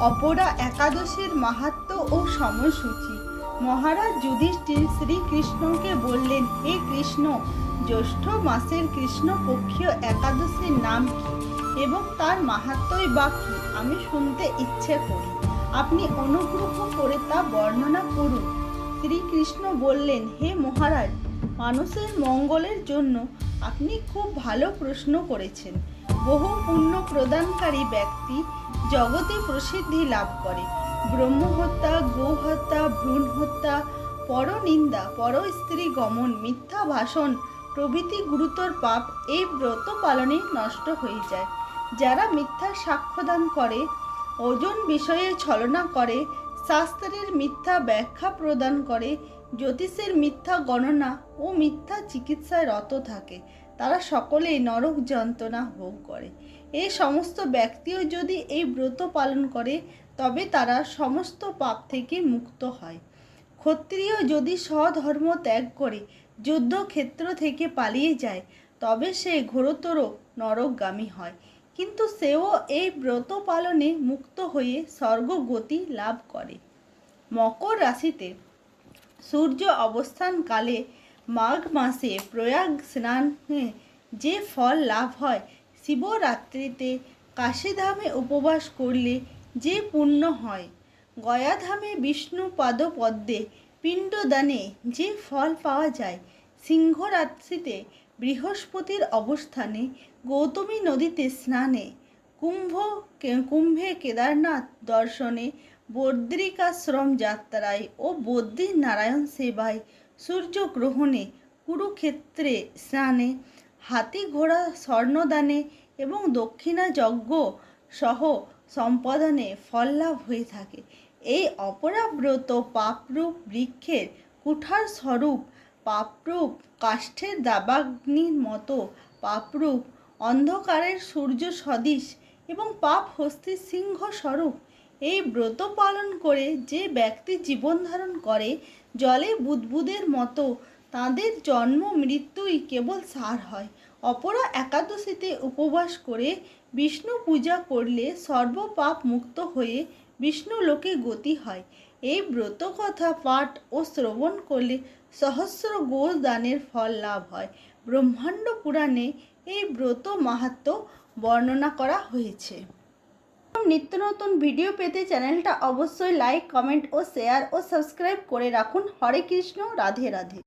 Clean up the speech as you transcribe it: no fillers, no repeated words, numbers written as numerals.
অপরা একাদশীর মাহাত্ম্য ও সময়সূচি। মহারাজ যুধিষ্ঠির শ্রীকৃষ্ণকে বললেন, হে কৃষ্ণ, জ্যৈষ্ঠ মাসের কৃষ্ণপক্ষীয় একাদশীর নাম কি এবং তার মাহাত্ম্যই বা কি আমি শুনতে ইচ্ছে করি। আপনি অনুগ্রহ করে তা বর্ণনা করুন। শ্রীকৃষ্ণ বললেন, হে মহারাজ, মানুষের মঙ্গলের জন্য আপনি খুব ভালো প্রশ্ন করেছেন। বহু পুণ্য প্রদানকারী ব্যক্তি জগতে প্রসিদ্ধি লাভ করে। ব্রহ্মহত্যা, গোহত্যা, ভ্রূণ হত্যা, পরনিন্দা, পরস্ত্রী গমন, মিথ্যা ভাষণ প্রভৃতি গুরুতর পাপ এই ব্রত পালনে নষ্ট হয়ে যায়। যারা মিথ্যা সাক্ষ্যদান করে, ওজন বিষয়ে ছলনা করে, শাস্ত্রের মিথ্যা ব্যাখ্যা প্রদান করে, জ্যোতিষের মিথ্যা গণনা ও মিথ্যা চিকিৎসায় রত থাকে, তারা সকলেই নরক যন্ত্রণা ভোগ করে। এই সমস্ত ব্যক্তিও যদি এই ব্রত পালন করে তবে তারা সমস্ত পাপ থেকে মুক্ত হয়। ক্ষত্রিয় যদি স্বধর্ম ত্যাগ করে যুদ্ধক্ষেত্র থেকে পালিয়ে যায় তবে সে ঘোরতর নরকগামী হয়, কিন্তু সেও এই ব্রত পালনে মুক্ত হয়ে স্বর্গগতি লাভ করে। মকর রাশিতে সূর্য অবস্থানকালে মাঘ মাসে প্রয়াগ স্নানে যে ফল লাভ হয়, শিবরাত্রিতে কাশীধামে উপবাস করলে যে পুণ্য হয়, গয়াধামে বিষ্ণু পাদপদ্মে পিণ্ডদানে যে ফল পাওয়া যায়, সিংহ রাশিতে বৃহস্পতির অবস্থানে গৌতমী নদীতে স্নানে, কুম্ভে কেদারনাথ দর্শনে, বদ্রিকাশ্রম যাত্রায় ও বদ্রীনারায়ণ সেবায়, সূর্যগ্রহণে, কুরুক্ষেত্রে স্নানে, হাতি ঘোড়া স্বর্ণদানে এবং দক্ষিণা যজ্ঞ সহ সম্পাদনে ফল লাভ হয়ে থাকে। এই অপরাব্রত পাপরূপ বৃক্ষের কুঠার স্বরূপ, পাপরূপ কাষ্ঠের দাবাগ্নির মতো পাপরূপ, অন্ধকারের সূর্য সদৃশ এবং পাপ হস্তির সিংহ স্বরূপ। এই ব্রত পালন করে যে ব্যক্তি জীবন ধারণ করে জলে বুদবুদের মতো, তাদের জন্ম মৃত্যুই কেবল সার হয়। অপরা একাদশীতে উপবাস করে বিষ্ণু পূজা করলে সর্বপাপ মুক্ত হয়ে বিষ্ণু লোকে গতি হয়। এই ব্রত কথা পাঠ ও শ্রবণ করলে সহস্র গো দানের ফল লাভ হয়। ব্রহ্মাণ্ড পুরাণে এই ব্রত মাহাত্ম্য বর্ণনা করা হয়েছে। নিত্য নতুন ভিডিও পেতে চ্যানেলটা অবশ্যই লাইক, কমেন্ট ও শেয়ার ও সাবস্ক্রাইব করে রাখুন। হরে কৃষ্ণ, রাধে রাধে।